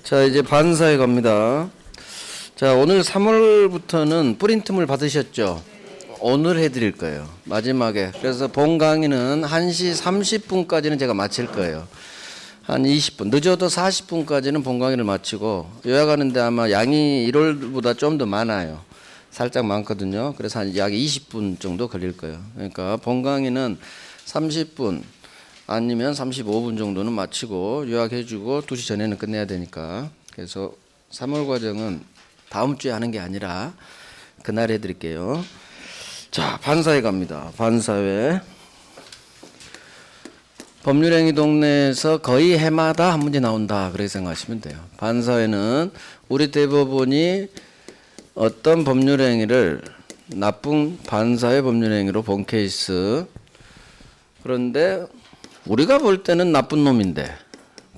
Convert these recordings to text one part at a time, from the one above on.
자, 이제 반사에 갑니다. 자, 오늘 3월부터는 프린트물 받으셨죠? 오늘 해드릴 거예요. 마지막에. 그래서 본 강의는 1시 30분까지는 제가 마칠 거예요. 한 20분. 늦어도 40분까지는 본 강의를 마치고 요약하는데 아마 양이 1월보다 좀 더 많아요. 살짝 많거든요. 그래서 한 약 20분 정도 걸릴 거예요. 그러니까 본 강의는 30분 아니면 35분 정도는 마치고 요약해주고 2시 전에는 끝내야 되니까. 그래서 3월 과정은 다음 주에 하는 게 아니라 그날 해드릴게요. 자, 반사회 갑니다. 반사회. 법률행위 동네에서 거의 해마다 한 문제 나온다. 그렇게 생각하시면 돼요. 반사회는 우리 대법원이 어떤 법률행위를 나쁜 반사회 법률행위로 본 케이스. 그런데 우리가 볼 때는 나쁜 놈인데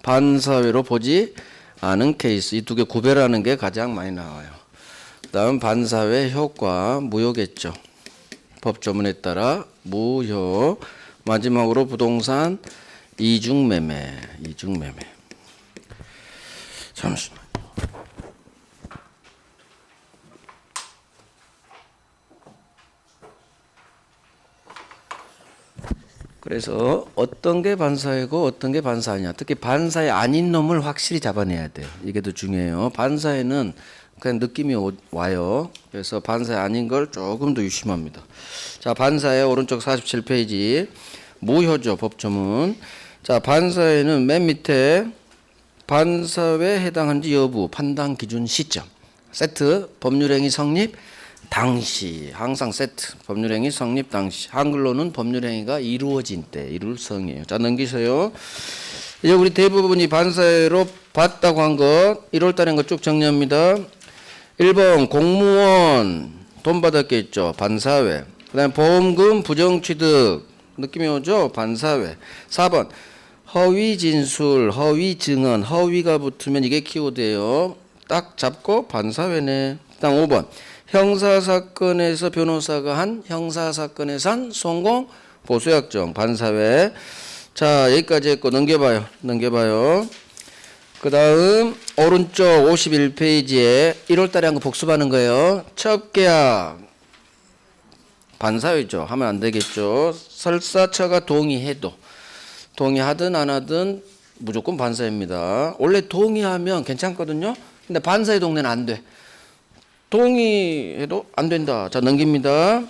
반사회로 보지 않은 케이스. 이 두 개 구별하는 게 가장 많이 나와요. 그 다음 반사회 효과 무효겠죠. 법조문에 따라 무효. 마지막으로 부동산 이중매매. 잠시만요. 그래서 어떤 게 반사회고 어떤 게 반사회냐. 특히 반사회 아닌 놈을 확실히 잡아내야 돼요. 이게 더 중요해요. 반사회는 그냥 느낌이 와요. 그래서 반사회 아닌 걸 조금 더 유심합니다. 자, 반사회 오른쪽 47페이지. 무효죠, 법조문. 자, 반사회는 맨 밑에 반사회에 해당한지 여부, 판단 기준 시점. 세트, 법률행위 성립 당시. 항상 세트. 법률행위 성립 당시. 한글로는 법률행위가 이루어진 때, 이룰성이에요. 자, 넘기세요. 이제 우리 대부분이 반사회로 봤다고 한 것, 1월 달인 거 쭉 정리합니다. 1번 공무원 돈 받았겠죠. 반사회. 그 다음에 보험금 부정취득. 느낌이 오죠? 반사회. 4번 허위 진술, 허위 증언, 허위가 붙으면 이게 키워드예요. 딱 잡고 반사회네. 그다음 5번 형사사건에서 변호사가 한 형사사건에서 한 성공 보수약정 반사회. 자, 여기까지 했고 넘겨봐요. 그 다음 오른쪽 51페이지에 1월달에 한 거 복습하는 거예요. 첩계약 반사회죠. 하면 안 되겠죠. 설사처가 동의해도 동의하든 안 하든 무조건 반사회입니다. 원래 동의하면 괜찮거든요. 근데 반사회 동네는 안 돼. 동의해도 안 된다. 자, 넘깁니다.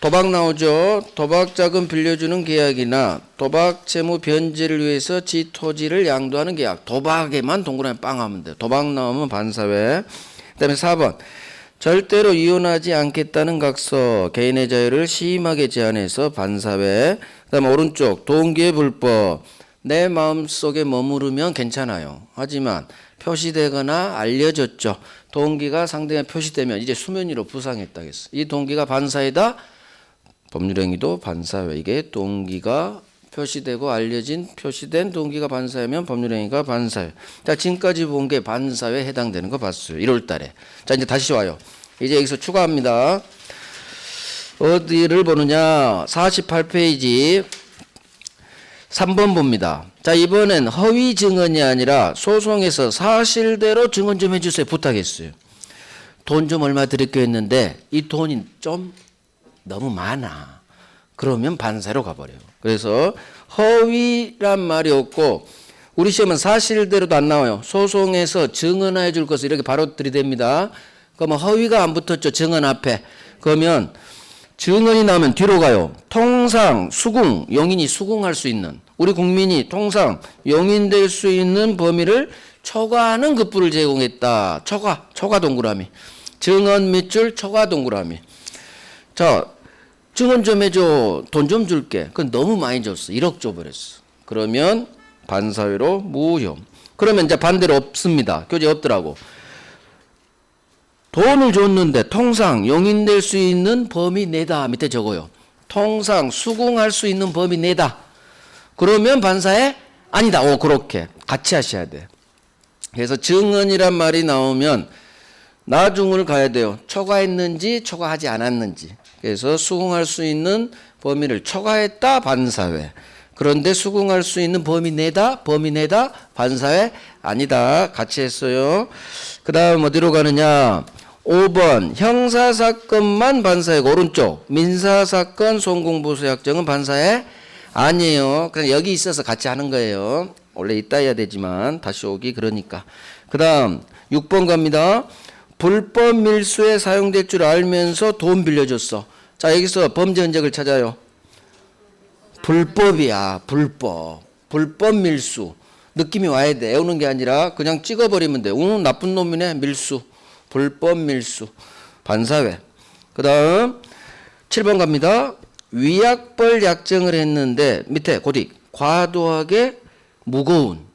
도박 나오죠. 도박 자금 빌려주는 계약이나 도박 채무 변제를 위해서 지 토지를 양도하는 계약. 도박에만 동그라미 빵 하면 돼요. 도박 나오면 반사회. 그 다음에 4번 절대로 이혼하지 않겠다는 각서. 개인의 자유를 심하게 제한해서 반사회. 그 다음에 오른쪽 동기의 불법. 내 마음속에 머무르면 괜찮아요. 하지만 표시되거나 알려졌죠. 동기가 상대방에 표시되면 이제 수면 위로 부상했다겠어. 이 동기가 반사회다. 법률행위도 반사회. 이게 동기가 표시되고 알려진 표시된 동기가 반사회면 법률행위가 반사회. 자, 지금까지 본 게 반사회에 해당되는 거 봤어요. 1월 달에. 자, 이제 다시 와요. 이제 여기서 추가합니다. 어디를 보느냐. 48페이지 3번 봅니다. 자, 이번엔 허위 증언이 아니라 소송에서 사실대로 증언 좀 해주세요. 부탁했어요. 돈 좀 얼마 드릴게 했는데 이 돈이 좀 너무 많아. 그러면 반사회로 가버려요. 그래서 허위란 말이 없고 우리 시험은 사실대로도 안 나와요. 소송에서 증언해 줄 것을 이렇게 바로 들이댑니다. 그러면 허위가 안 붙었죠. 증언 앞에. 그러면 증언이 나오면 뒤로 가요. 통상 수긍, 용인이 수긍할 수 있는 우리 국민이 통상 용인될 수 있는 범위를 초과하는 급부를 제공했다. 초과 동그라미. 증언 밑줄 초과 동그라미. 자, 증언 좀 해줘. 돈 좀 줄게. 그건 너무 많이 줬어. 1억 줘버렸어. 그러면 반사회로 무효. 그러면 이제 반대로 없습니다. 교재 없더라고. 돈을 줬는데 통상 용인될 수 있는 범위 내다. 밑에 적어요. 통상 수긍할 수 있는 범위 내다. 그러면 반사회 아니다. 그렇게 같이 하셔야 돼. 그래서 증언이란 말이 나오면 나중을 가야 돼요. 초과했는지 초과하지 않았는지. 그래서 수긍할 수 있는 범위를 초과했다. 반사회. 그런데 수긍할 수 있는 범위 내다 반사회 아니다. 같이 했어요. 그 다음 어디로 가느냐. 5번 형사사건만 반사회고 오른쪽 민사사건 손공보수약정은 반사회 아니에요. 그냥 여기 있어서 같이 하는 거예요. 원래 있다 해야 되지만 다시 오기 그러니까. 그 다음 6번 갑니다. 불법 밀수에 사용될 줄 알면서 돈 빌려줬어. 자 여기서 범죄 흔적을 찾아요. 불법이야. 불법 밀수. 느낌이 와야 돼. 애우는 게 아니라 그냥 찍어버리면 돼. 나쁜 놈이네. 밀수. 불법 밀수. 반사회. 그 다음 7번 갑니다. 위약벌 약정을 했는데 밑에 고딕 과도하게 무거운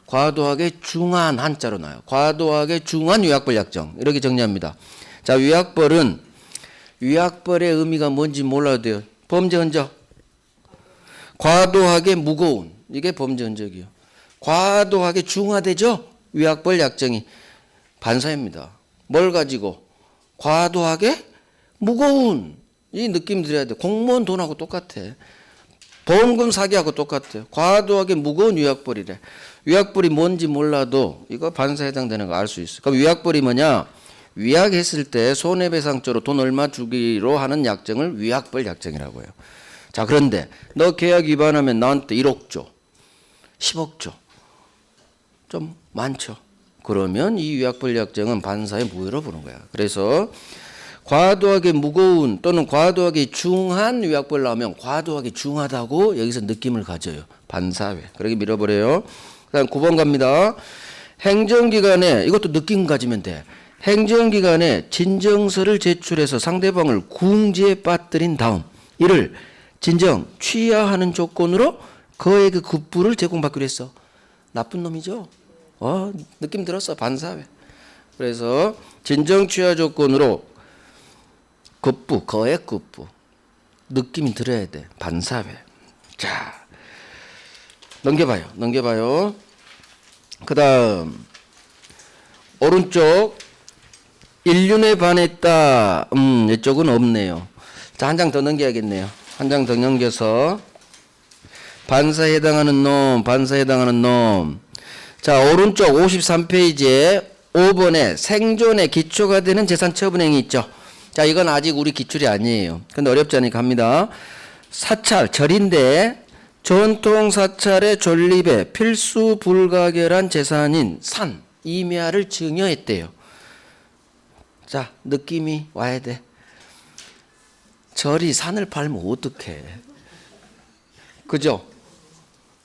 과도하게 중한 한자로 나와요. 과도하게 중한 위약벌 약정 이렇게 정리합니다. 자 위약벌은 위약벌의 의미가 뭔지 몰라도 돼요. 범죄 흔적 과도하게 무거운 이게 범죄 흔적이요. 과도하게 중하되죠. 위약벌 약정이 반사입니다. 뭘 가지고 과도하게 무거운 이 느낌 들어야 돼. 공무원 돈하고 똑같아. 보험금 사기하고 똑같아요. 과도하게 무거운 위약벌이래. 위약벌이 뭔지 몰라도 이거 반사에 해당되는 거 알 수 있어. 그럼 위약벌이 뭐냐? 위약했을 때 손해배상조로 돈 얼마 주기로 하는 약정을 위약벌 약정이라고 해요. 자 그런데 너 계약 위반하면 나한테 1억 줘. 10억 줘. 좀 많죠. 그러면 이 위약벌 약정은 반사의 무효로 보는 거야. 그래서 과도하게 무거운 또는 과도하게 중한 위약벌 나오면 과도하게 중하다고 여기서 느낌을 가져요. 반사회. 그렇게 밀어버려요. 그다음 9번 갑니다. 행정기관에 이것도 느낌 가지면 돼. 행정기관에 진정서를 제출해서 상대방을 궁지에 빠뜨린 다음 이를 진정 취하하는 조건으로 거액의 급부를 제공받기로 했어. 나쁜 놈이죠. 느낌 들었어. 반사회. 그래서 진정 취하 조건으로 급부, 거액 급부. 느낌이 들어야 돼. 반사회. 자, 넘겨봐요. 그 다음, 오른쪽, 인륜에 반했다. 이쪽은 없네요. 자, 한 장 더 넘겨야겠네요. 한 장 더 넘겨서, 반사에 해당하는 놈. 자, 오른쪽 53페이지에 5번에 생존의 기초가 되는 재산 처분행위 있죠. 자, 이건 아직 우리 기출이 아니에요. 근데 어렵지 않으니까 합니다. 사찰, 절인데 전통 사찰의 존립에 필수 불가결한 재산인 산, 임야를 증여했대요. 자, 느낌이 와야 돼. 절이 산을 팔면 어떡해. 그죠?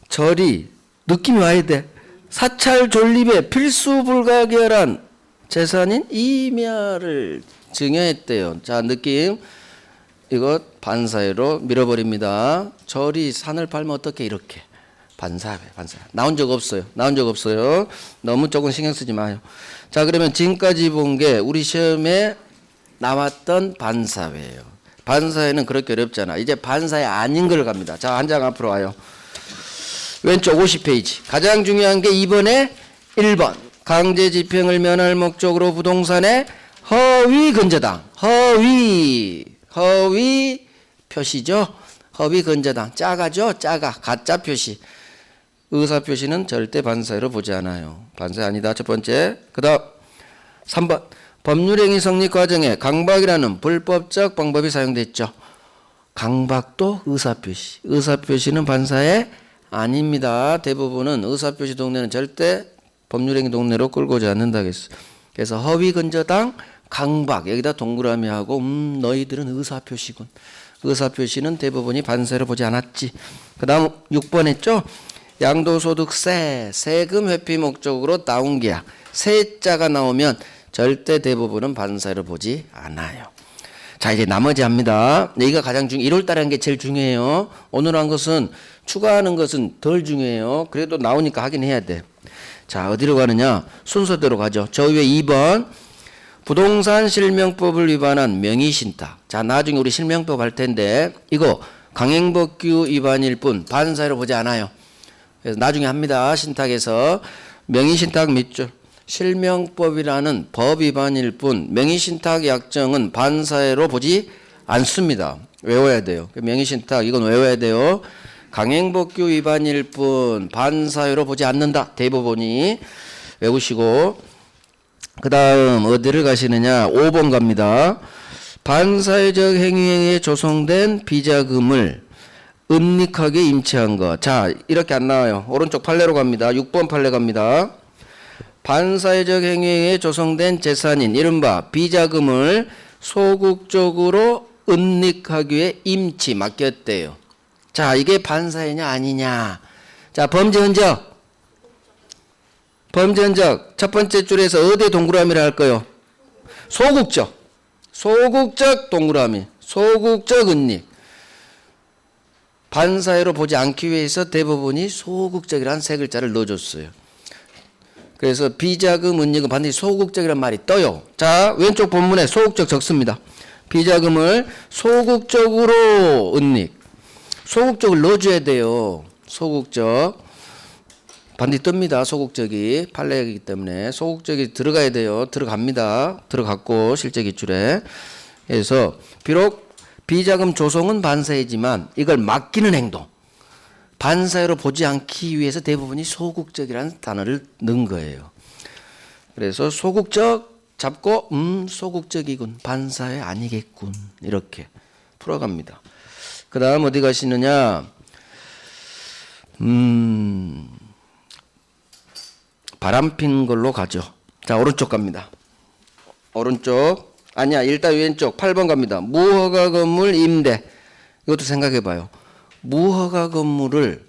절이 느낌이 와야 돼. 사찰 존립에 필수 불가결한 재산인 임야를 증여했대요. 자, 느낌. 이거 반사회로 밀어버립니다. 절이 산을 팔면 어떻게 이렇게. 반사회. 나온 적 없어요. 너무 조금 신경 쓰지 마요. 자, 그러면 지금까지 본 게 우리 시험에 나왔던 반사회예요. 반사회는 그렇게 어렵잖아. 이제 반사회 아닌 걸 갑니다. 자, 한 장 앞으로 와요. 왼쪽 50페이지. 가장 중요한 게 2번에 1번. 강제 집행을 면할 목적으로 부동산에 허위 근저당. 허위 표시죠. 허위 근저당. 짜가죠. 가짜 표시. 의사 표시는 절대 반사회로 보지 않아요. 반사회 아니다. 첫 번째. 그 다음 3번. 법률행위 성립 과정에 강박이라는 불법적 방법이 사용됐죠. 강박도 의사표시. 의사표시는 반사회 아닙니다. 대부분은 의사표시 동네는 절대 법률행위 동네로 끌고 오지 않는다 그랬어. 그래서 허위 근저당, 강박 여기다 동그라미 하고 너희들은 의사표시군. 의사표시는 대부분이 반사회로 보지 않았지. 그 다음 6번 했죠. 양도소득세, 세금 회피 목적으로 나온 계약. 세자가 나오면 절대 대부분은 반사회로 보지 않아요. 자, 이제 나머지 합니다. 여기가 가장 1월 달에 한 게 제일 중요해요. 오늘 한 것은 추가하는 것은 덜 중요해요. 그래도 나오니까 하긴 해야 돼. 자, 어디로 가느냐? 순서대로 가죠. 저 위에 2번. 부동산 실명법을 위반한 명의신탁. 자, 나중에 우리 실명법 할 텐데 이거 강행법규 위반일 뿐 반사회로 보지 않아요. 그래서 나중에 합니다. 신탁에서 명의신탁 밑줄. 실명법이라는 법 위반일 뿐 명의신탁 약정은 반사회로 보지 않습니다. 외워야 돼요. 명의신탁 이건 외워야 돼요. 강행법규 위반일 뿐 반사회로 보지 않는다. 대법원이 외우시고 그 다음 어디를 가시느냐. 5번 갑니다. 반사회적 행위에 조성된 비자금을 은닉하게 임차한 것. 자, 이렇게 안 나와요. 오른쪽 판례로 갑니다. 6번 판례 갑니다. 반사회적 행위에 조성된 재산인 이른바 비자금을 소극적으로 은닉하기 위해 임치 맡겼대요. 자, 이게 반사회냐 아니냐. 자, 범죄 흔적. 범죄 흔적. 첫 번째 줄에서 어디에 동그라미를 할까요? 소극적. 소극적 동그라미. 소극적 은닉. 반사회로 보지 않기 위해서 대법원이 소극적이라는 세 글자를 넣어줬어요. 그래서 비자금 은닉은 반드시 소극적이란 말이 떠요. 자, 왼쪽 본문에 소극적 적습니다. 비자금을 소극적으로 은닉. 소극적을 넣어줘야 돼요. 소극적. 반드시 뜹니다. 소극적이. 판례이기 때문에 소극적이 들어가야 돼요. 들어갑니다. 들어갔고 실제 기출에. 그래서 비록 비자금 조성은 반사회지만 이걸 맡기는 행동. 반사회로 보지 않기 위해서 대부분이 소극적이라는 단어를 넣은 거예요. 그래서 소극적 잡고 소극적이군. 반사회 아니겠군. 이렇게 풀어갑니다. 그 다음 어디 가시느냐. 바람핀 걸로 가죠. 자, 오른쪽 갑니다. 오른쪽. 아니야, 일단 왼쪽 8번 갑니다. 무허가 건물 임대. 이것도 생각해 봐요. 무허가 건물을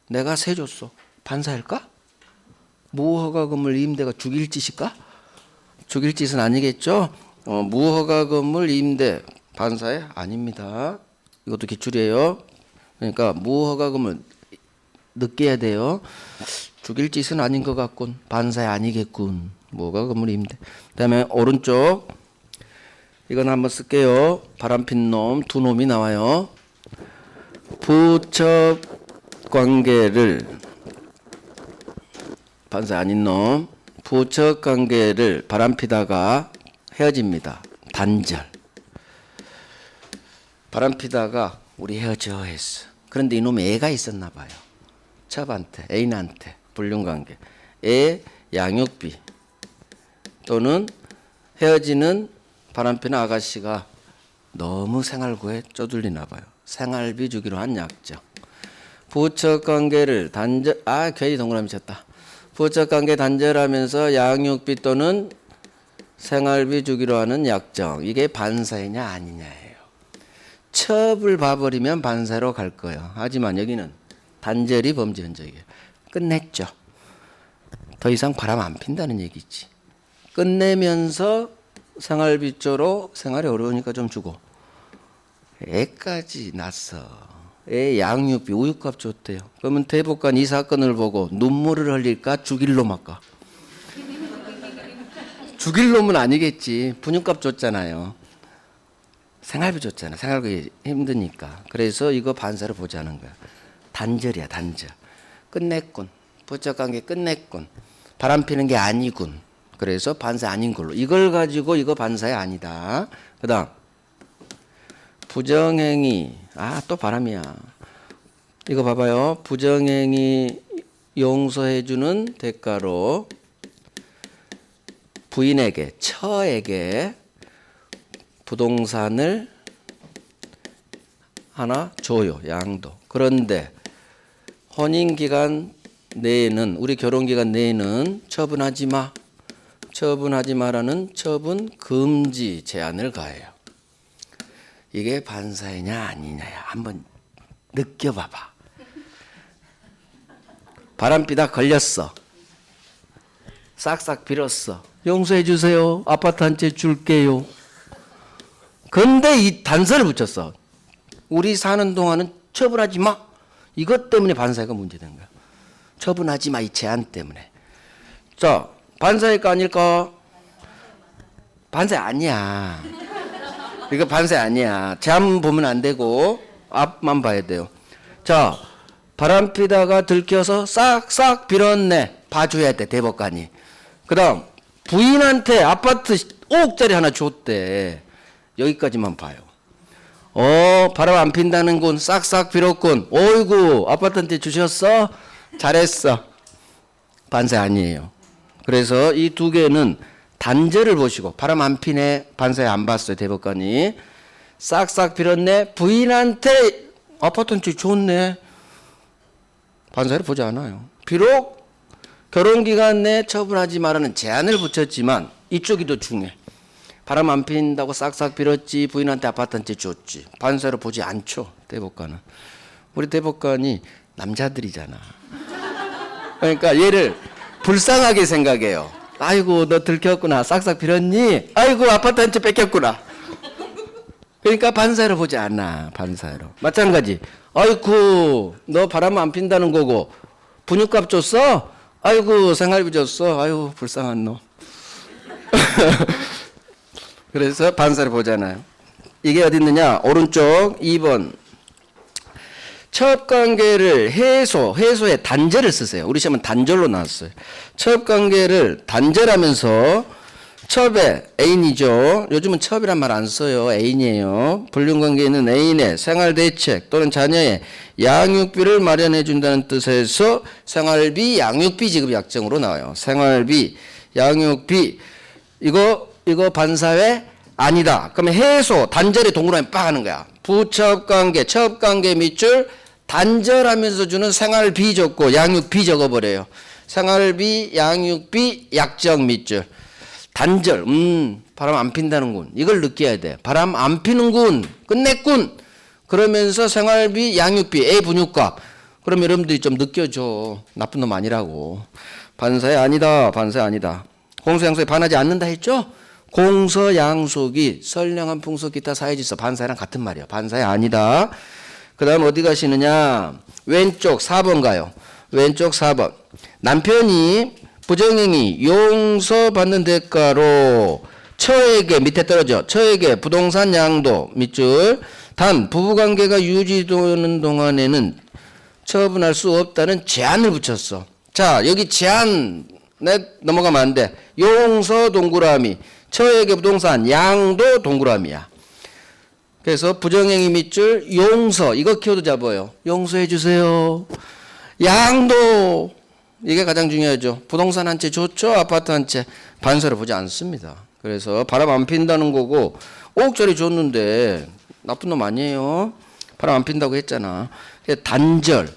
내가 세줬어. 반사일까? 무허가 건물 임대가 죽일 짓일까? 죽일 짓은 아니겠죠? 무허가 건물 임대 반사회 아닙니다. 이것도 기출이에요. 그러니까 무허가 건물 늦게 해야 돼요. 죽일 짓은 아닌 것 같군. 반사회 아니겠군. 무허가 건물 임대. 그다음에 오른쪽 이건 한번 쓸게요. 바람핀 놈 두 놈이 나와요. 부첩 관계를 반사 아닌 놈 부첩 관계를 바람피다가 헤어집니다. 단절. 바람피다가 우리 헤어져 했어. 그런데 이놈이 애가 있었나 봐요. 첩한테 애인한테 불륜관계. 애 양육비 또는 헤어지는 바람피는 아가씨가 너무 생활고에 쪼들리나 봐요. 생활비 주기로 한 약정. 부척관계를 단절, 괜히 동그라미 쳤다. 부척관계 단절하면서 양육비 또는 생활비 주기로 하는 약정. 이게 반사회냐 아니냐예요. 첩을 봐버리면 반사로 갈 거예요. 하지만 여기는 단절이 범죄 흔적이에요. 끝냈죠. 더 이상 바람 안 핀다는 얘기지. 끝내면서 생활비 쪽으로 생활이 어려우니까 좀 주고 애까지 낳았어. 애 양육비 우유값 줬대요. 그러면 대법관 이 사건을 보고 눈물을 흘릴까 죽일 놈 할까? 죽일 놈은 아니겠지. 분유값 줬잖아요. 생활비 줬잖아. 생활비 힘드니까. 그래서 이거 반사를 보지 않은 거야. 단절이야 단절. 끝냈군. 부적관계 끝냈군. 바람 피는 게 아니군. 그래서 반사 아닌 걸로. 이걸 가지고 이거 반사야 아니다. 그 다음 부정행위. 또 바람이야. 이거 봐봐요. 부정행위 용서해주는 대가로 부인에게 처에게 부동산을 하나 줘요. 양도. 그런데 혼인기간 내에는 우리 결혼기간 내에는 처분하지 마. 처분하지 마라는 처분 금지 제한을 가해요. 이게 반사회냐 아니냐야. 한번 느껴봐봐. 바람피다 걸렸어. 싹싹 빌었어. 용서해 주세요. 아파트 한 채 줄게요. 근데 이 단서를 붙였어. 우리 사는 동안은 처분하지 마. 이것 때문에 반사회가 문제된 거야. 처분하지 마. 이 제한 때문에. 자, 반사회가 아닐까? 반사회 아니야. 이거 반사회 아니야. 제한 보면 안 되고 앞만 봐야 돼요. 자, 바람피다가 들켜서 싹싹 빌었네. 봐줘야 돼. 대법관이. 그 다음 부인한테 아파트 5억짜리 하나 줬대. 여기까지만 봐요. 바람 안 핀다는 군 싹싹 빌었군. 어이구 아파트한테 주셨어? 잘했어. 반세 아니에요. 그래서 이 두 개는 단절을 보시고 바람 안 피네 반세 안 봤어요. 대법관이 싹싹 빌었네 부인한테 아파트한테 줬네 반세를 보지 않아요. 비록 결혼기간 내 처분하지 말라는 제한을 붙였지만 이쪽이 더 중요해. 바람 안 핀다고 싹싹 빌었지 부인한테 아파트한테 줬지 반세로 보지 않죠. 대법관은. 우리 대법관이 남자들이잖아. 그러니까 얘를 불쌍하게 생각해요. 아이고 너 들켰구나 싹싹 빌었니? 아이고 아파트한테 뺏겼구나. 그러니까 반사로 보지 않아. 반사로. 마찬가지. 아이고 너 바람 안 핀다는 거고 분유값 줬어? 아이고 생활비 줬어. 아이고 불쌍한 놈. 그래서 반사를 보잖아요. 이게 어디 있느냐? 오른쪽 2번. 첩관계를 해소에 단절을 쓰세요. 우리 시험은 단절로 나왔어요. 첩관계를 단절하면서 첩의 애인이죠. 요즘은 첩이란 말 안 써요. 애인이에요. 불륜관계에 있는 애인의 생활대책 또는 자녀의 양육비를 마련해 준다는 뜻에서 생활비, 양육비 지급 약정으로 나와요. 생활비, 양육비 이거 반사회 아니다. 그러면 해소, 단절의 동그라미 빡 하는 거야. 부첩관계, 첩관계 밑줄 단절하면서 주는 생활비 적고 양육비 적어버려요. 생활비, 양육비, 약정 밑줄. 단절, 바람 안 핀다는군. 이걸 느껴야 돼. 바람 안 피는군. 끝냈군. 그러면서 생활비, 양육비, 애 분유값. 그럼 여러분들이 좀 느껴줘. 나쁜 놈 아니라고. 반사회 아니다. 반사회 아니다. 공소양속에 반하지 않는다 했죠? 공서양속이 선량한 풍속 기타 사회질서 반사회랑 같은 말이야. 반사회 아니다. 그 다음 어디 가시느냐? 왼쪽 4번 가요. 왼쪽 4번. 남편이 부정행위 용서받는 대가로 처에게 밑에 떨어져 처에게 부동산 양도 밑줄 단 부부관계가 유지되는 동안에는 처분할 수 없다는 제한을 붙였어. 자 여기 제한 넘어가면 안 돼. 용서 동그라미 처에게 부동산 양도 동그라미야. 그래서 부정행위 밑줄 용서 이거 키워드 잡아요. 용서해 주세요. 양도 이게 가장 중요하죠. 부동산 한 채 좋죠. 아파트 한 채 반사를 보지 않습니다. 그래서 바람 안 핀다는 거고 5억짜리 줬는데 나쁜 놈 아니에요. 바람 안 핀다고 했잖아. 단절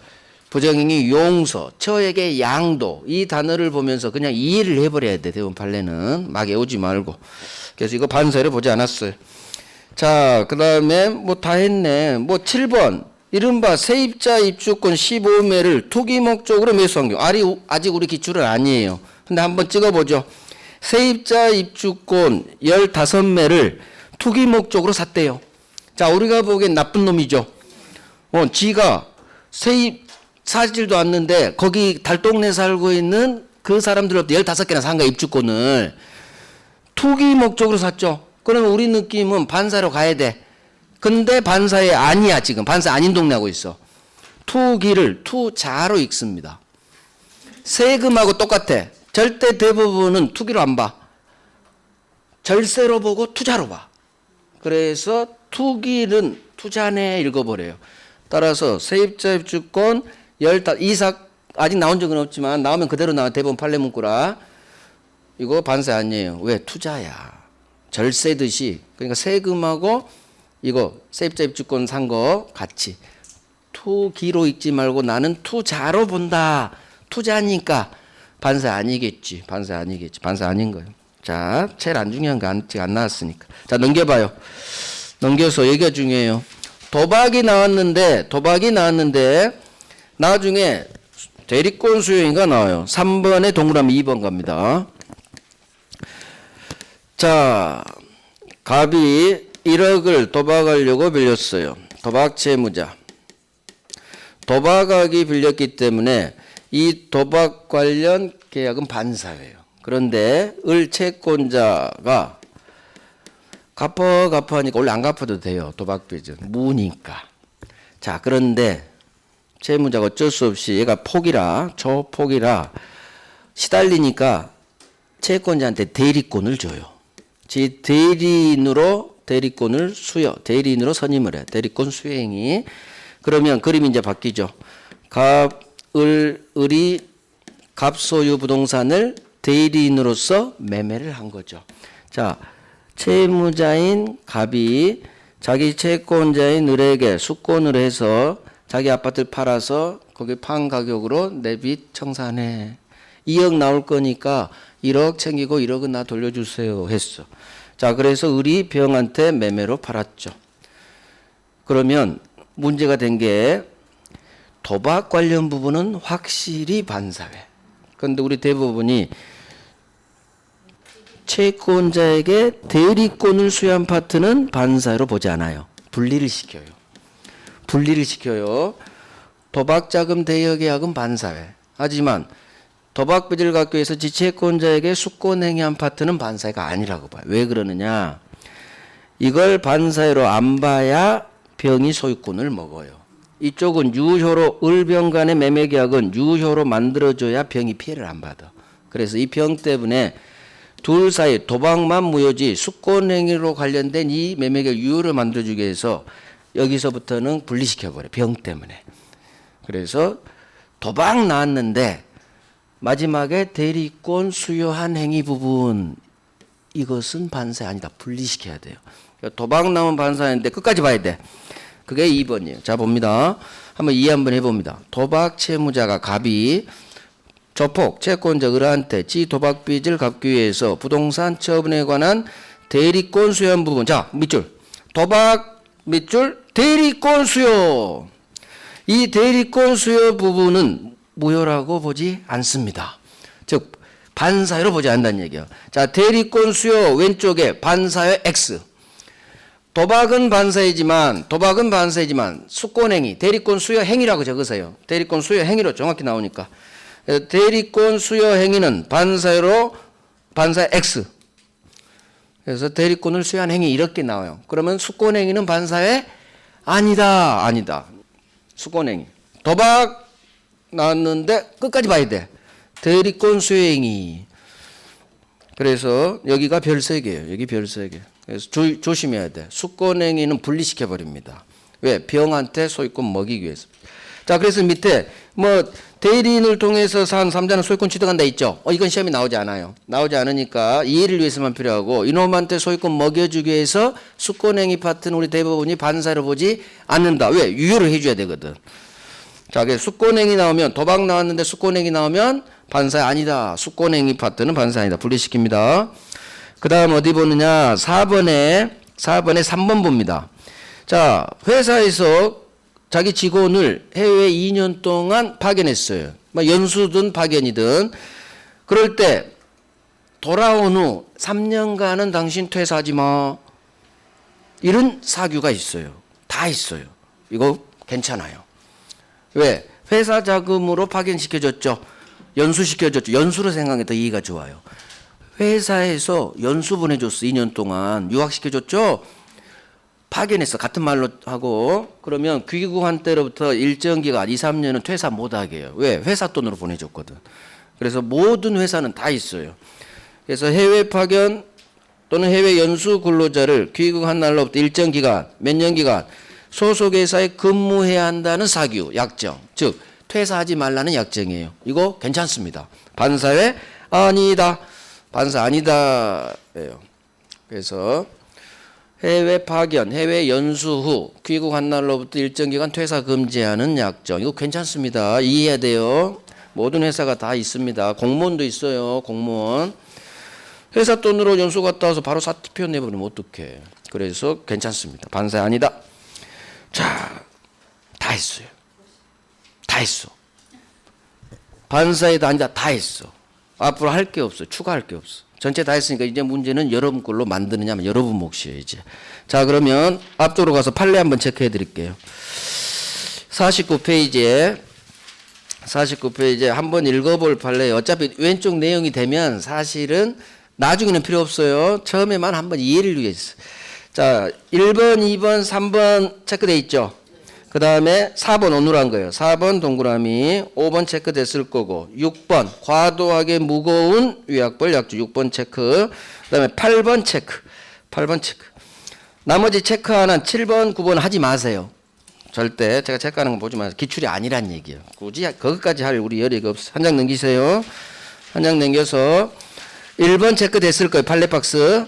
부정행위 용서 처에게 양도 이 단어를 보면서 그냥 이해를 해버려야 돼. 대부분 판례는 막 외우지 말고. 그래서 이거 반사를 보지 않았어요. 자, 그 다음에 뭐 다 했네. 뭐 7번. 이른바 세입자 입주권 15매를 투기 목적으로 매수한 경우. 아직 우리 기출은 아니에요. 근데 한번 찍어보죠. 세입자 입주권 15매를 투기 목적으로 샀대요. 자, 우리가 보기엔 나쁜 놈이죠. 지가 세입 사지도 않는데 거기 달동네 살고 있는 그 사람들로부터 15개나 산 거야, 입주권을. 투기 목적으로 샀죠. 그러면 우리 느낌은 반사로 가야 돼. 근데 반사에 아니야. 지금 반사 아닌 동네 하고 있어. 투기를 투자로 읽습니다. 세금하고 똑같아. 절대 대부분은 투기로 안 봐. 절세로 보고 투자로 봐. 그래서 투기는 투자네 읽어버려요. 따라서 세입자 입주권 이삭 아직 나온 적은 없지만 나오면 그대로 나와. 대부분 판례 문구라. 이거 반사 아니에요. 왜? 투자야. 절세듯이. 그러니까 세금하고 이거 세입자 입주권 산 거 같이 투기로 읽지 말고 나는 투자로 본다. 투자니까 반사 아니겠지. 반사 아니겠지. 반사 아닌 거예요. 자, 제일 안 중요한 거 아직 안 나왔으니까. 자, 넘겨봐요. 넘겨서 얘기가 중요해요. 도박이 나왔는데 나중에 대리권 수요인가 나와요. 3번에 동그라미 2번 갑니다. 자, 갑이 1억을 도박하려고 빌렸어요. 도박 채무자. 도박하기 빌렸기 때문에 이 도박 관련 계약은 반사예요. 그런데 을 채권자가 갚아 하니까 원래 안 갚아도 돼요. 도박 빚은 무니까. 자, 그런데 채무자가 어쩔 수 없이 얘가 조폭이라 시달리니까 채권자한테 대리권을 줘요. 지 대리인으로 대리권을 수여, 대리인으로 선임을 해. 대리권 수여행위. 그러면 그림이 이제 바뀌죠. 을이 갑소유 부동산을 대리인으로서 매매를 한 거죠. 자, 채무자인 갑이 자기 채권자인 을에게 수권을 해서 자기 아파트를 팔아서 거기 판 가격으로 내 빚 청산해. 2억 나올 거니까 1억 챙기고 1억은 나 돌려주세요 했어. 자, 그래서 을이 병한테 매매로 팔았죠. 그러면 문제가 된 게 도박 관련 부분은 확실히 반사회. 그런데 우리 대법원이 채권자에게 대리권을 수여한 파트는 반사회로 보지 않아요. 분리를 시켜요. 분리를 시켜요. 도박자금 대여계약은 반사회. 하지만 도박빚을 갚기 위해서 지채권자에게 수권행위한 파트는 반사회가 아니라고 봐요. 왜 그러느냐? 이걸 반사회로 안 봐야 병이 소유권을 먹어요. 이쪽은 유효로 을병 간의 매매계약은 유효로 만들어줘야 병이 피해를 안 받아. 그래서 이 병 때문에 둘 사이 도박만 무효지 수권행위로 관련된 이 매매계약 유효를 만들어주기 위해서 여기서부터는 분리시켜버려. 병 때문에. 그래서 도박 나왔는데 마지막에 대리권 수여한 행위 부분 이것은 반사 아니다. 분리시켜야 돼요. 도박 나온 반사인데 끝까지 봐야 돼. 그게 2번이에요. 자, 봅니다. 한번 이해 한번 해봅니다. 도박 채무자가 갑이 조폭 채권자 을한테 지 도박빚을 갚기 위해서 부동산 처분에 관한 대리권 수여한 부분. 자, 밑줄. 도박 밑줄 대리권 수여. 이 대리권 수여 부분은 무효라고 보지 않습니다. 즉 반사회로 보지 않는다는 얘기예요. 자, 대리권 수여 왼쪽에 반사회 X. 도박은 반사이지만 수권행위, 대리권 수여 행위라고 적으세요. 대리권 수여 행위로 정확히 나오니까. 대리권 수여 행위는 반사회로 반사 X. 그래서 대리권을 수여한 행위 이렇게 나와요. 그러면 수권행위는 반사회 아니다. 수권행위. 도박 나왔는데 끝까지 봐야 돼. 대리권 수여행위. 그래서 여기가 별세개예요. 여기 별세개. 그래서 조심해야 돼. 수권행위는 분리시켜 버립니다. 왜? 병한테 소유권 먹이기 위해서. 자, 그래서 밑에 대리인을 통해서 산 3자는 소유권 취득한다 있죠. 이건 시험이 나오지 않아요. 나오지 않으니까 이해를 위해서만 필요하고 이놈한테 소유권 먹여주기 위해서 수권행위 파트는 우리 대법원이 반사로 보지 않는다. 왜? 유효를 해줘야 되거든. 자, 그래서 수권행위 나오면 도박 나왔는데 수권행위 나오면 반사 아니다. 수권행위 파트는 반사 아니다. 분리시킵니다. 그 다음 어디 보느냐. 4번에 3번 봅니다. 자, 회사에서 자기 직원을 해외에 2년 동안 파견했어요. 연수든 파견이든. 그럴 때 돌아온 후 3년간은 당신 퇴사하지 마. 이런 사규가 있어요. 다 있어요. 이거 괜찮아요. 왜? 회사 자금으로 파견시켜줬죠. 연수시켜줬죠. 연수로 생각해 더 이해가 좋아요. 회사에서 연수 보내줬어. 2년 동안 유학시켜줬죠. 파견했어. 같은 말로 하고. 그러면 귀국한 때로부터 일정 기간 2, 3년은 퇴사 못하게 해요. 왜? 회사 돈으로 보내줬거든. 그래서 모든 회사는 다 있어요. 그래서 해외 파견 또는 해외 연수 근로자를 귀국한 날로부터 일정 기간, 몇 년 기간 소속 회사에 근무해야 한다는 사규, 약정. 즉 퇴사하지 말라는 약정이에요. 이거 괜찮습니다. 반사회 아니다. 반사 아니다예요. 그래서 해외 파견, 해외 연수 후 귀국한 날로부터 일정 기간 퇴사 금지하는 약정. 이거 괜찮습니다. 이해해야 돼요. 모든 회사가 다 있습니다. 공무원도 있어요. 공무원. 회사 돈으로 연수 갔다 와서 바로 사퇴표 내버리면 어떡해. 그래서 괜찮습니다. 반사 아니다. 자, 다 했어요. 다 했어. 반사에도 아니다. 다 했어. 앞으로 할 게 없어. 추가할 게 없어. 전체 다 했으니까 이제 문제는 여러분 걸로 만드느냐, 여러분 몫이에요, 이제. 자, 그러면 앞쪽으로 가서 판례 한번 체크해 드릴게요. 49페이지에 한번 읽어볼 판례예요. 어차피 왼쪽 내용이 되면 사실은 나중에는 필요 없어요. 처음에만 한번 이해를 위해서. 자, 1번, 2번, 3번 체크돼 있죠. 그 다음에 4번 오늘한 거예요. 4번 동그라미, 5번 체크됐을 거고, 6번 과도하게 무거운 위약벌 약주 6번 체크, 그 다음에 8번 체크. 나머지 체크하는 7번, 9번 하지 마세요. 절대 제가 체크하는 거 보지 마세요. 기출이 아니란 얘기예요. 굳이 거기까지 할 우리 여력이 없어. 한 장 넘기세요. 한 장 넘겨서 1번 체크 됐을 거예요. 판례박스.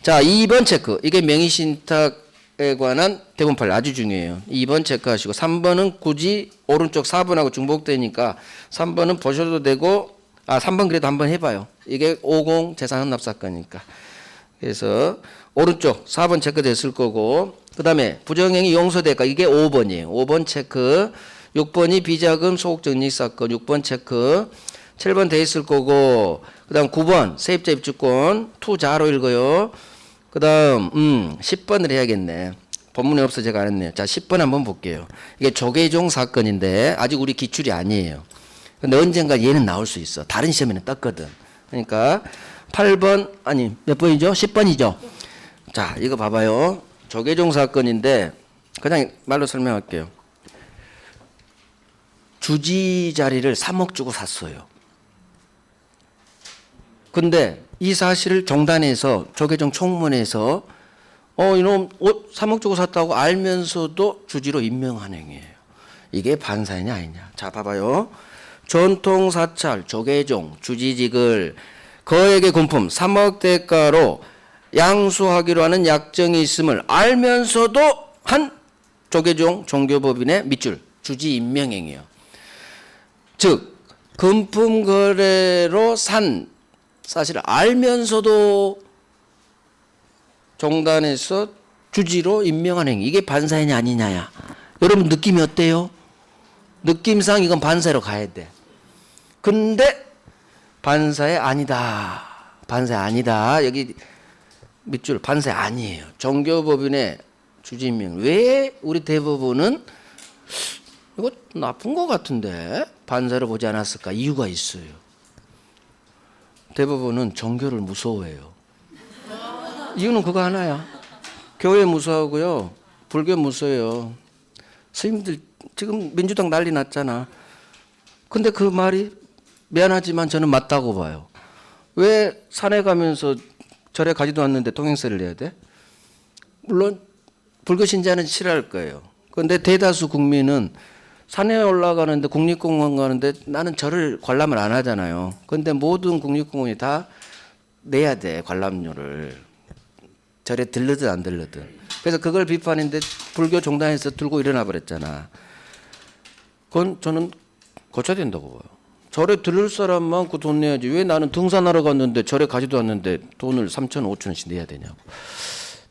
자, 2번 체크. 이게 명의신탁에 관한 대본 판례 아주 중요해요. 2번 체크하시고 3번은 굳이 오른쪽 4번하고 중복되니까 3번은 보셔도 되고 3번 그래도 한번 해봐요. 이게 50 재산환납 사건이니까. 그래서 오른쪽 4번 체크 됐을 거고 그 다음에 부정행위 용서대가 이게 5번이에요. 5번 체크. 6번이 비자금 소극적립 사건 6번 체크. 7번 돼 있을 거고 그 다음 9번 세입자 입주권 투자로 읽어요. 그 다음 10번을 해야겠네. 본문에 없어 제가 안 했네요. 자 10번 한번 볼게요. 이게 조계종 사건인데 아직 우리 기출이 아니에요. 근데 언젠가 얘는 나올 수 있어. 다른 시험에는 떴거든. 그러니까 8번 아니 몇 번이죠? 10번이죠. 자 이거 봐봐요. 조계종 사건인데 그냥 말로 설명할게요. 주지 자리를 3억 주고 샀어요. 근데 이 사실을 종단에서 조계종 총무원에서 이놈 3억 주고 샀다고 알면서도 주지로 임명한 행위예요. 이게 반사이냐 아니냐. 자 봐봐요. 전통사찰 조계종 주지직을 거액의 금품 3억 대가로 양수하기로 하는 약정이 있음을 알면서도 한 조계종 종교법인의 밑줄 주지 임명행위예요. 즉 금품 거래로 산 사실을 알면서도 종단에서 주지로 임명한 행위 이게 반사이냐 아니냐야. 여러분 느낌이 어때요? 느낌상 이건 반사로 가야 돼. 근데 반사에 아니다. 반사에 아니다. 여기 밑줄 반사에 아니에요. 종교법인의 주지 임명. 왜 우리 대법원은 이거 나쁜 것 같은데 반사로 보지 않았을까? 이유가 있어요. 대법원은 종교를 무서워해요. 이유는 그거 하나야. 교회 무서워하고요. 불교 무서워해요. 스님들 지금 민주당 난리 났잖아. 근데 그 말이 미안하지만 저는 맞다고 봐요. 왜 산에 가면서 절에 가지도 않는데 통행세를 내야 돼? 물론 불교 신자는 싫어할 거예요. 그런데 대다수 국민은 산에 올라가는데 국립공원 가는데 나는 절을 관람을 안 하잖아요. 그런데 모든 국립공원이 다 내야 돼 관람료를. 절에 들르든 안 들르든. 그래서 그걸 비판했는데 불교 종단에서 들고 일어나 버렸잖아. 그건 저는 고쳐야 된다고 봐요. 절에 들을 사람만 그 돈 내야지. 왜 나는 등산하러 갔는데 절에 가지도 않는데 돈을 3천 5천 원씩 내야 되냐고.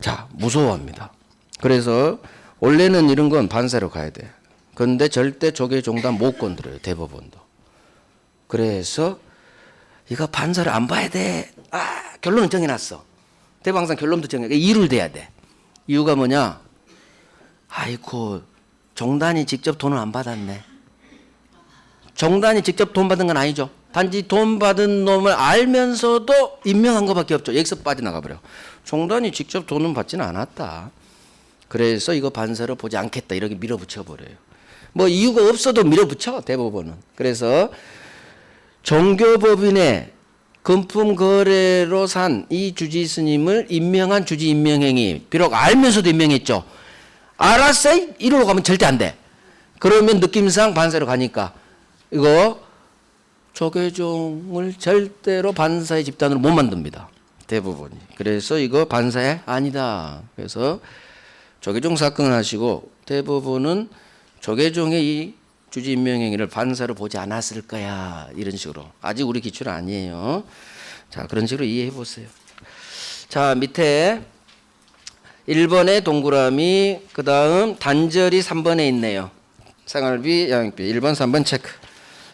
자, 무서워합니다. 그래서 원래는 이런 건 반사로 가야 돼. 그런데 절대 조계종단 못 건드려요. 대법원도. 그래서 이거 반사를 안 봐야 돼. 결론은 정해놨어. 대법원 항상 결론도 정해. 이유를 대야 돼. 이유가 뭐냐? 아이고 종단이 직접 돈을 안 받았네. 종단이 직접 돈 받은 건 아니죠. 단지 돈 받은 놈을 알면서도 임명한 것밖에 없죠. 여기서 빠져나가 버려. 종단이 직접 돈은 받지는 않았다. 그래서 이거 반사로 보지 않겠다. 이렇게 밀어붙여 버려요. 뭐 이유가 없어도 밀어붙여 대법원은. 그래서 종교법인의 금품 거래로 산 이 주지 스님을 임명한 주지 임명행위. 비록 알면서도 임명했죠. 알았어? 이리로 가면 절대 안 돼. 그러면 느낌상 반사로 가니까 이거 조계종을 절대로 반사의 집단으로 못 만듭니다. 대법원이. 그래서 이거 반사에 아니다. 그래서 조계종 사건을 하시고 대법원은 조계종의 이 주지 임명행위를 반사로 보지 않았을 거야. 이런 식으로. 아직 우리 기출 아니에요. 자, 그런 식으로 이해해 보세요. 자, 밑에 1번에 동그라미, 그 다음 단절이 3번에 있네요. 생활비, 양육비 1번, 3번 체크.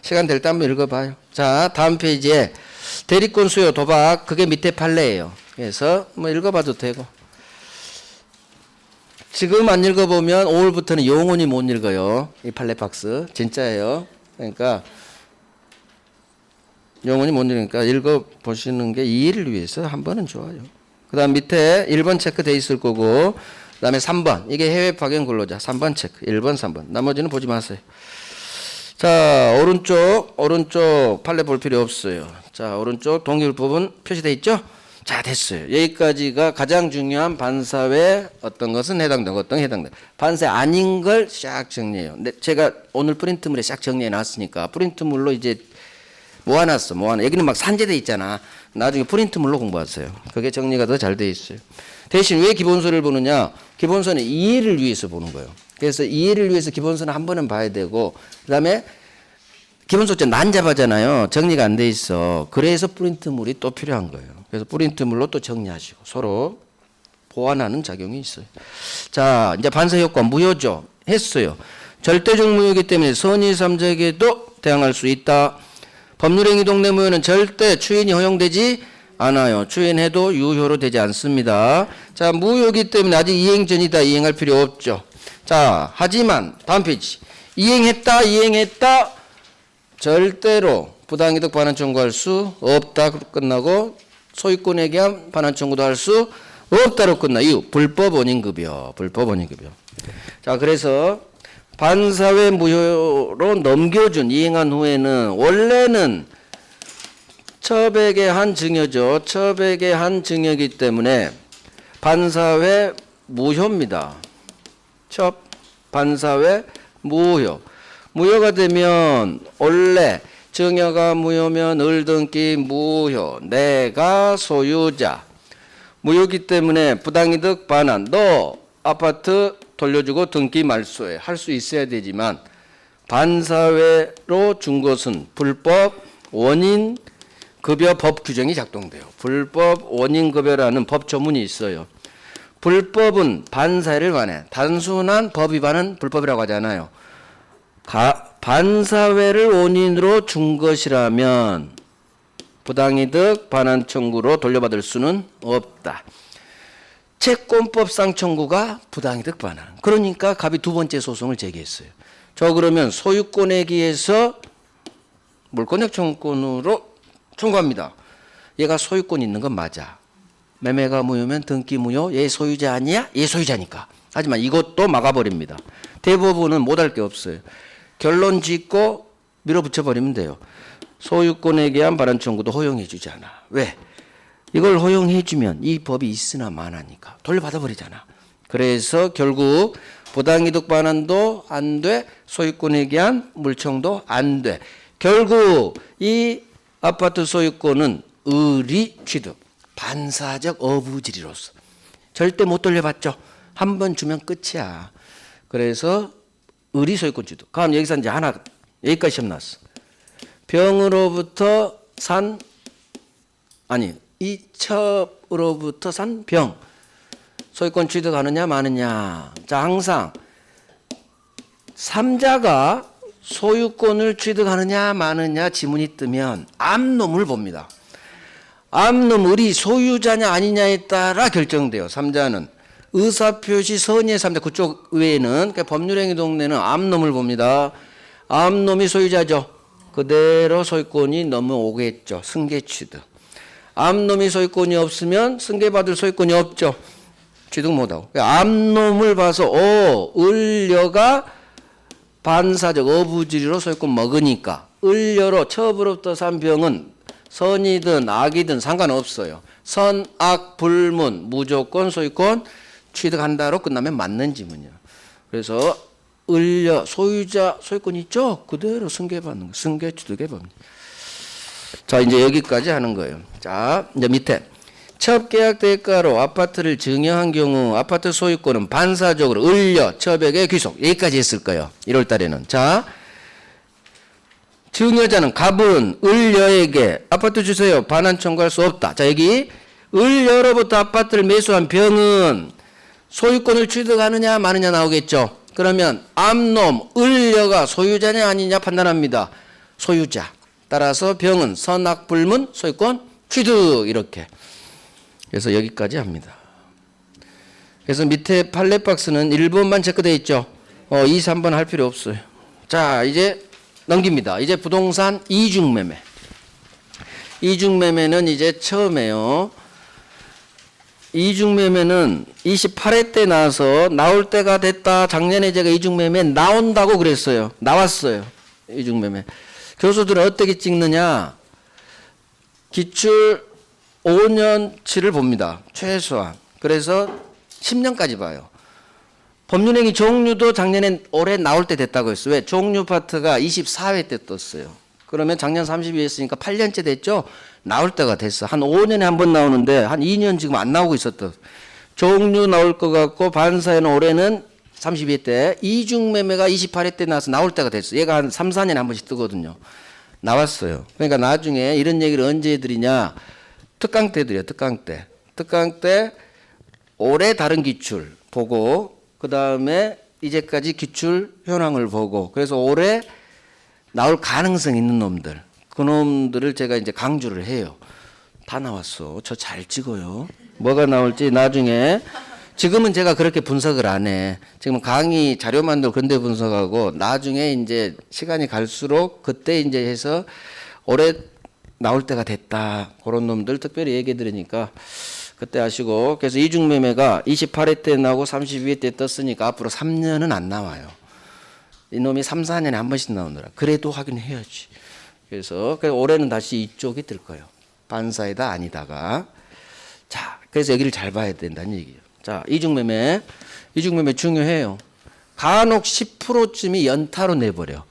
시간 될 때 한번 읽어봐요. 자, 다음 페이지에 대리권 수요 도박, 그게 밑에 판례예요. 그래서 뭐 읽어봐도 되고. 지금 안 읽어보면 5월부터는 영원히 못 읽어요. 이 판례 박스 진짜예요. 그러니까 영원히 못 읽으니까 읽어보시는 게 이해를 위해서 한 번은 좋아요. 그 다음 밑에 1번 체크 돼 있을 거고, 그 다음에 3번 이게 해외 파견 근로자 3번 체크 1번 3번 나머지는 보지 마세요. 자, 오른쪽 판례 볼 필요 없어요. 자, 오른쪽 동의율법은 표시돼 있죠. 자, 됐어요. 여기까지가 가장 중요한 반사회 어떤 것은 해당되고 어떤 해당되고 반사 아닌 걸 싹 정리해요. 근데 제가 오늘 프린트물에 싹 정리해 놨으니까 프린트물로 이제 모아놨어. 여기는 막 산재돼 있잖아. 나중에 프린트물로 공부하세요. 그게 정리가 더 잘 돼 있어요. 대신 왜 기본서를 보느냐? 기본서는 이해를 위해서 보는 거예요. 그래서 이해를 위해서 기본서는 한 번은 봐야 되고 그다음에 기본소재 난잡하잖아요. 정리가 안 돼 있어. 그래서 프린트물이 또 필요한 거예요. 그래서 프린트물로 또 정리하시고 서로 보완하는 작용이 있어요. 자, 이제 반사 효과 무효죠. 했어요. 절대적 무효이기 때문에 선의 삼적에도 대항할 수 있다. 법률행위 동네 무효는 절대 추인이 허용되지 않아요. 추인해도 유효로 되지 않습니다. 자, 무효이기 때문에 아직 이행 전이다. 이행할 필요 없죠. 자, 하지만 다음 페이지. 이행했다. 절대로 부당이득 반환 청구할 수 없다. 끝나고 소유권에 대한 반환 청구도 할 수 없다로 끝나. 이유 불법 원인급여. 자, 그래서 반사회 무효로 넘겨준 이행한 후에는 원래는 첩액의 한 증여죠. 첩액의 한 증여이기 때문에 반사회 무효입니다. 첩 반사회 무효. 무효가 되면 원래 증여가 무효면 을등기 무효. 내가 소유자. 무효기 때문에 부당이득 반환. 너 아파트 돌려주고 등기 말소해. 할 수 있어야 되지만 반사회로 준 것은 불법 원인 급여 법 규정이 작동돼요. 불법 원인 급여라는 법 조문이 있어요. 불법은 반사회를 관해. 단순한 법 위반은 불법이라고 하잖아요. 반사회를 원인으로 준 것이라면 부당이득 반환 청구로 돌려받을 수는 없다. 채권법상 청구가 부당이득 반환. 그러니까 갑이 두 번째 소송을 제기했어요. 저 그러면 소유권에 기해서 물권적 청구권으로 청구합니다. 얘가 소유권 있는 건 맞아. 매매가 무효면 등기 무효. 얘 소유자 아니야? 얘 소유자니까. 하지만 이것도 막아버립니다. 대법원은 못할 게 없어요. 결론 짓고 밀어붙여버리면 돼요. 소유권에 대한 반환 청구도 허용해주지 않아. 왜? 이걸 허용해주면 이 법이 있으나 마나니까 돌려받아버리잖아. 그래서 결국 부당이득 반환도 안 돼. 소유권에 대한 물청도 안 돼. 결국 이 아파트 소유권은 의리 취득. 반사적 어부지리로서 절대 못 돌려받죠. 한 번 주면 끝이야. 그래서 의리 소유권 취득. 그럼 여기서 이제 하나 여기까지 시험 나왔어. 병으로부터 산 이첩으로부터 산 병 소유권 취득하느냐 마느냐. 자, 항상 삼자가 소유권을 취득하느냐 마느냐 지문이 뜨면 암놈을 봅니다. 암놈 을이 소유자냐 아니냐에 따라 결정돼요. 삼자는 의사표시 선의의 삼자 그쪽 외에는 그러니까 법률행위 동네는 암놈을 봅니다. 암놈이 소유자죠. 그대로 소유권이 넘어오겠죠. 승계 취득. 암놈이 소유권이 없으면 승계받을 소유권이 없죠. 취득 못하고. 암놈을 봐서 을려가 반사적 어부지리로 소유권 먹으니까 을려로 첩으로부터 산 병은 선이든 악이든 상관없어요. 선, 악, 불문, 무조건 소유권 취득한다로 끝나면 맞는 지문이에요. 그래서 을려 소유자 소유권 있죠? 그대로 승계받는 거. 승계 취득해 봅니다. 자, 이제 여기까지 하는 거예요. 자, 이제 밑에 첩계약 대가로 아파트를 증여한 경우 아파트 소유권은 반사적으로 을려 첩액의 귀속. 여기까지 했을 거예요. 1월 달에는. 자, 증여자는 갑은 을여에게 아파트 주세요. 반환 청구할 수 없다. 자, 여기 을여로부터 아파트를 매수한 병은 소유권을 취득하느냐 마느냐 나오겠죠. 그러면 암놈 을여가 소유자냐 아니냐 판단합니다. 소유자. 따라서 병은 선악불문 소유권 취득 이렇게. 그래서 여기까지 합니다. 그래서 밑에 판례박스는 1번만 체크되어 있죠. 2, 3번 할 필요 없어요. 자, 이제 넘깁니다. 이제 부동산 이중매매. 이중매매는 이제 처음에요. 이중매매는 28회 때 나와서 나올 때가 됐다. 작년에 제가 이중매매 나온다고 그랬어요. 나왔어요. 이중매매. 교수들은 어떻게 찍느냐. 기출 5년치를 봅니다. 최소한. 그래서 10년까지 봐요. 법률행위 종류도 올해 나올 때 됐다고 했어요. 왜? 종류 파트가 24회 때 떴어요. 그러면 작년 32회 했으니까 8년째 됐죠? 나올 때가 됐어. 한 5년에 한 번 나오는데 한 2년 지금 안 나오고 있었던. 종류 나올 것 같고 반사회는 올해는 32회 때, 이중매매가 28회 때 나와서 나올 때가 됐어. 얘가 한 3, 4년에 한 번씩 뜨거든요. 나왔어요. 그러니까 나중에 이런 얘기를 언제 해드리냐. 특강 때 드려요. 특강 때. 특강 때 올해 다른 기출 보고 그 다음에 이제까지 기출 현황을 보고 그래서 올해 나올 가능성 있는 놈들 그 놈들을 제가 이제 강조를 해요. 다 나왔어. 저 잘 찍어요. 뭐가 나올지 나중에 지금은 제가 그렇게 분석을 안 해. 지금 강의 자료 만들고 그런 데 분석하고 나중에 이제 시간이 갈수록 그때 이제 해서 올해 나올 때가 됐다. 그런 놈들 특별히 얘기 들으니까 그때 아시고 그래서 이중매매가 28회 때 나오고 32회 때 떴으니까 앞으로 3년은 안 나와요. 이놈이 3, 4년에 한 번씩 나오느라. 그래도 확인해야지. 그래서 올해는 다시 이쪽이 뜰 거예요. 반사이다 아니다가. 자, 그래서 여기를 잘 봐야 된다는 얘기예요. 자, 이중매매 중요해요. 간혹 10%쯤이 연타로 내버려.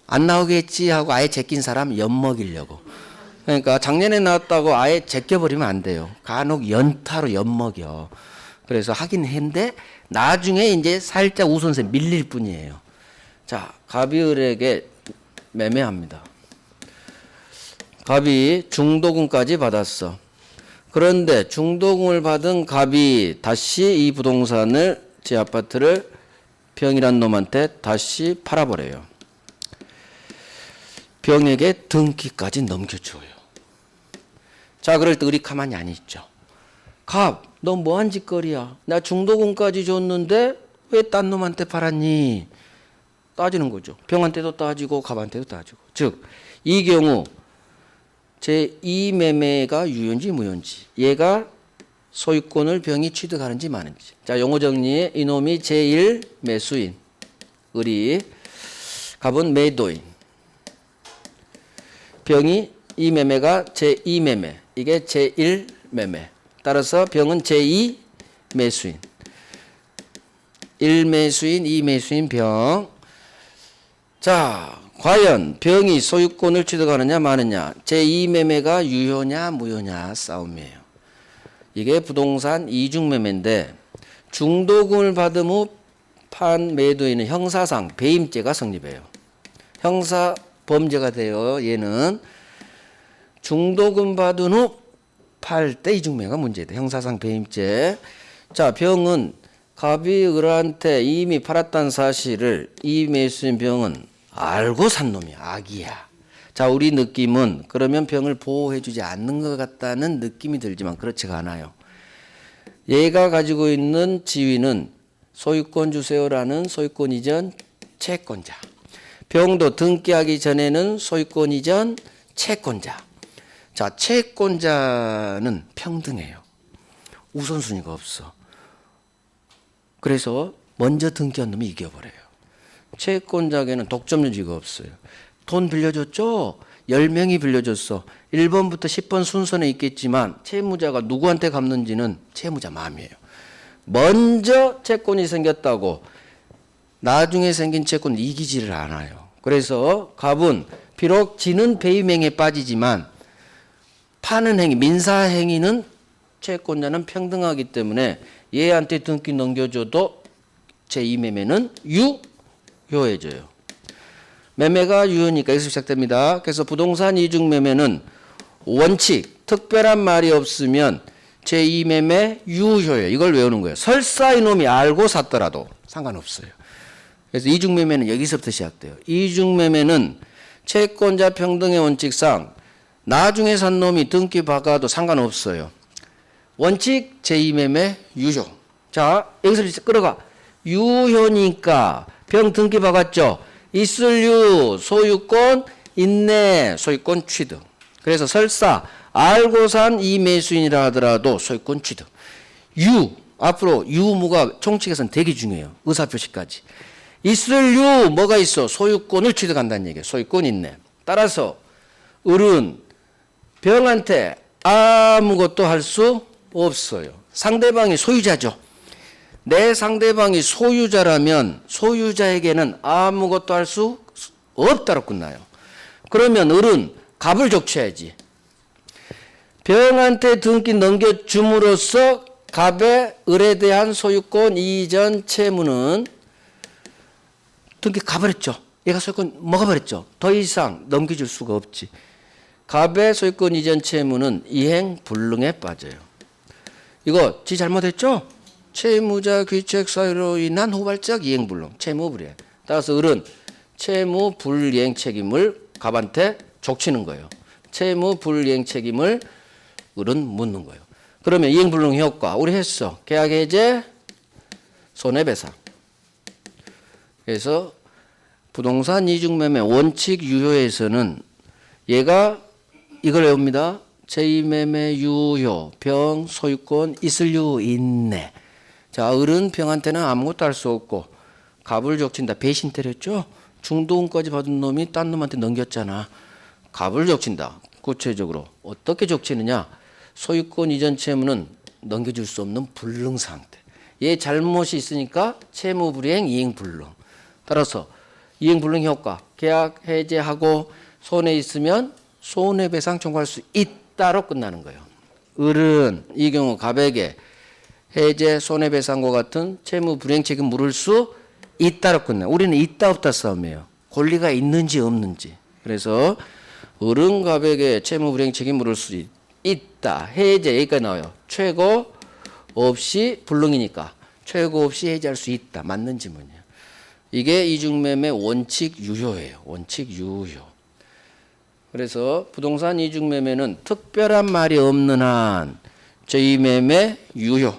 안 나오겠지 하고 아예 제낀 사람 엿먹이려고. 그러니까 작년에 나왔다고 아예 제껴버리면 안 돼요. 간혹 연타로 엿먹여. 그래서 하긴 했는데 나중에 이제 살짝 우선세 밀릴 뿐이에요. 자, 갑이 을에게 매매합니다. 갑이 중도금까지 받았어. 그런데 중도금을 받은 갑이 다시 이 부동산을 제 아파트를 병이란 놈한테 다시 팔아버려요. 병에게 등기까지 넘겨줘요. 자, 그럴 때 을이 가만히 안 있죠. 갑, 너 뭐한 짓거리야? 나 중도금까지 줬는데 왜 딴 놈한테 팔았니? 따지는 거죠. 병한테도 따지고 갑한테도 따지고. 즉, 이 경우 제2매매가 유효인지 무효인지 얘가 소유권을 병이 취득하는지 마는지. 자, 용어 정리에 이놈이 제1매수인, 을이, 갑은 매도인. 병이 이 매매가 제2매매, 이게 제1매매. 따라서 병은 제2매수인. 1매수인, 2매수인 병. 자, 과연 병이 소유권을 취득하느냐 마느냐. 제2매매가 유효냐 무효냐 싸움이에요. 이게 부동산 이중매매인데 중도금을 받은 후 판 매도인은 형사상 배임죄가 성립해요. 형사 범죄가 돼요. 얘는 중도금 받은 후 팔 때 이중매매가 문제돼. 형사상 배임죄. 자, 병은 갑이 을한테 이미 팔았다는 사실을 이 매수인 병은 알고 산 놈이야. 악이야. 자, 우리 느낌은 그러면 병을 보호해주지 않는 것 같다는 느낌이 들지만 그렇지가 않아요. 얘가 가지고 있는 지위는 소유권 주세요라는 소유권 이전 채권자. 병도 등기하기 전에는 소유권 이전 채권자. 자, 채권자는 평등해요. 우선순위가 없어. 그래서 먼저 등기한 놈이 이겨버려요. 채권자에게는 독점 유지가 없어요. 돈 빌려줬죠? 10명이 빌려줬어. 1번부터 10번 순서는 있겠지만 채무자가 누구한테 갚는지는 채무자 마음이에요. 먼저 채권이 생겼다고 나중에 생긴 채권은 이기지를 않아요. 그래서 갑은 비록 지는 배임행위에 빠지지만 파는 행위, 민사행위는 채권자는 평등하기 때문에 얘한테 등기 넘겨줘도 제2매매는 유효해져요. 매매가 유효니까 여기서 시작됩니다. 그래서 부동산 이중매매는 원칙, 특별한 말이 없으면 제2매매 유효예요. 이걸 외우는 거예요. 설사 이놈이 알고 샀더라도 상관없어요. 그래서 이중매매는 여기서부터 시작돼요. 이중매매는 채권자 평등의 원칙상 나중에 산 놈이 등기 박아도 상관없어요. 원칙 제2매매 유효. 자, 여기서 끌어가. 유효니까 병 등기 박았죠. 있을 유 소유권 있네 소유권 취득. 그래서 설사 알고 산 이 매수인이라 하더라도 소유권 취득. 유 앞으로 유무가 총칙에서는 되게 중요해요. 의사표시까지. 있을 유 뭐가 있어? 소유권을 취득한다는 얘기예요. 소유권 있네. 따라서 을은 병한테 아무것도 할 수 없어요. 상대방이 소유자죠. 내 상대방이 소유자라면 소유자에게는 아무것도 할 수 없다로 끝나요. 그러면 을은 갑을 족쳐야지. 병한테 등기 넘겨줌으로써 갑의 을에 대한 소유권 이전 채무는 등기 가버렸죠. 얘가 소유권 먹어버렸죠. 더 이상 넘겨줄 수가 없지. 갑의 소유권 이전 채무는 이행 불능에 빠져요. 이거 지 잘못했죠? 채무자 귀책 사유로 인한 후발적 이행 불능, 채무 불이행. 따라서 을은 채무 불이행 책임을 갑한테 족치는 거예요. 채무 불이행 책임을 을은 묻는 거예요. 그러면 이행 불능 효과 우리 했어. 계약 해제, 손해배상. 그래서 부동산 이중매매 원칙 유효에서는 얘가 이걸 외웁니다. 제2매매 유효, 병, 소유권 있을 유 있네. 자, 을은 병한테는 아무것도 할 수 없고 갑을 족친다. 배신 때렸죠? 중도금까지 받은 놈이 딴 놈한테 넘겼잖아. 갑을 족친다. 구체적으로 어떻게 족치느냐? 소유권 이전 채무는 넘겨줄 수 없는 불능 상태. 얘 잘못이 있으니까 채무 불이행, 이행 불능. 따라서 이행 불능 효과 계약 해제하고 손해 있으면 손해배상 청구할 수 있다로 끝나는 거예요. 을은 이 경우 갑에게 해제 손해배상과 같은 채무 불이행 책임 물을 수 있다로 끝나요. 우리는 있다 없다 싸움이에요. 권리가 있는지 없는지. 그래서 을은 갑에게 채무 불이행 책임 물을 수 있다. 해제 여기까지 나와요. 최고 없이 불능이니까 최고 없이 해제할 수 있다. 맞는 지문이에요. 이게 이중매매 원칙 유효예요. 원칙 유효. 그래서 부동산 이중매매는 특별한 말이 없는 한 제2매매 유효.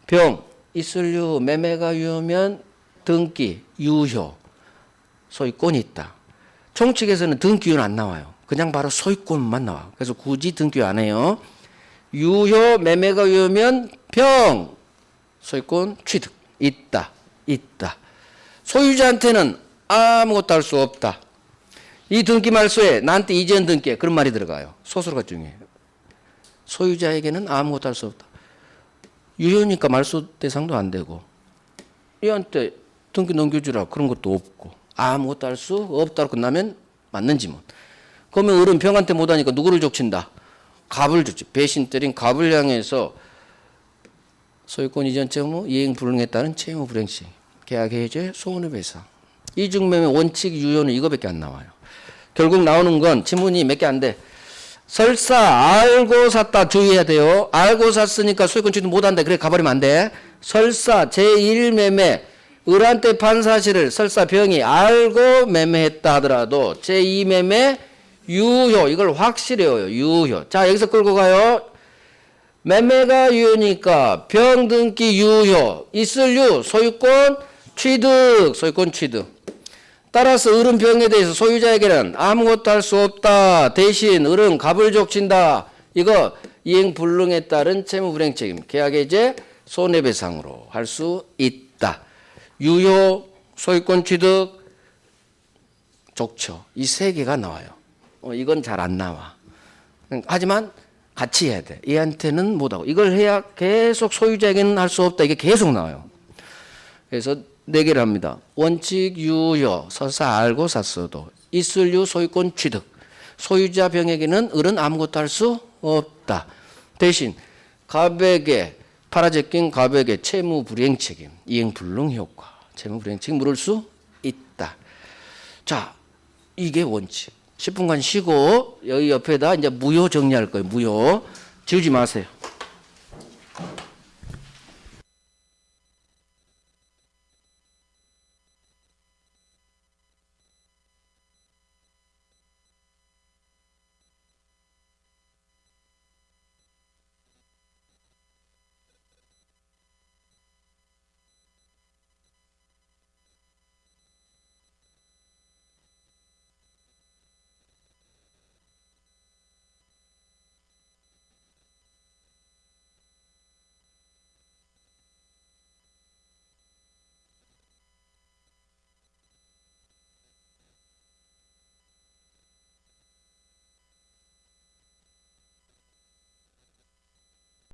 병 있을 유 매매가 유효면 등기 유효. 소유권이 있다. 총칙에서는 등기유는 안 나와요. 그냥 바로 소유권만 나와. 그래서 굳이 등기유 안 해요. 유효 매매가 유효면 병 소유권 취득 있다. 있다. 소유자한테는 아무것도 할 수 없다. 이 등기 말소에 나한테 이전 등기에 그런 말이 들어가요. 소수가 중요해요. 소유자에게는 아무것도 할 수 없다. 유효니까 말소 대상도 안 되고 얘한테 등기 넘겨주라 그런 것도 없고 아무것도 할 수 없다고 끝나면 맞는 지문. 그러면 을은 병한테 못하니까 누구를 족친다? 갑을 족치. 배신 때린 갑을 향해서 소유권 이전 채무 이행 불능에 따른 채무 불행시 계약 해제 손해배상. 이중매매 원칙 유효는 이거밖에 안 나와요. 결국 나오는 건 지문이 몇 개 안 돼. 설사 알고 샀다 주의해야 돼요. 알고 샀으니까 소유권 취득 못한다. 그래 가버리면 안 돼. 설사 제1매매 을한테 판 사실을 설사 병이 알고 매매했다 하더라도 제2매매 유효. 이걸 확실히 해요. 유효. 자 여기서 끌고 가요. 매매가 유효니까 병 등기 유효. 있을 유 소유권 취득. 소유권 취득. 따라서 을은 병에 대해서 소유자에게는 아무것도 할 수 없다. 대신 을은 갑을 족친다. 이거 이행 불능에 따른 채무 불이행 책임 계약 해제 손해배상으로 할 수 있다. 유효, 소유권 취득, 족쳐. 이 세 개가 나와요. 이건 잘 안 나와. 하지만 같이 해야 돼. 얘한테는 못하고. 이걸 해야 계속 소유자에게는 할 수 없다. 이게 계속 나와요. 그래서 네 개를 합니다. 원칙 유효, 설사 알고 샀어도 있을 유 소유권 취득. 소유자 병에게는 을은 아무것도 할 수 없다. 대신 갑에게 팔아제낀 갑에게 채무 불이행 책임, 이행 불능 효과, 채무 불이행 책임 물을 수 있다. 자, 이게 원칙. 10분간 쉬고 여기 옆에다 이제 무효 정리할 거예요. 무효. 지우지 마세요.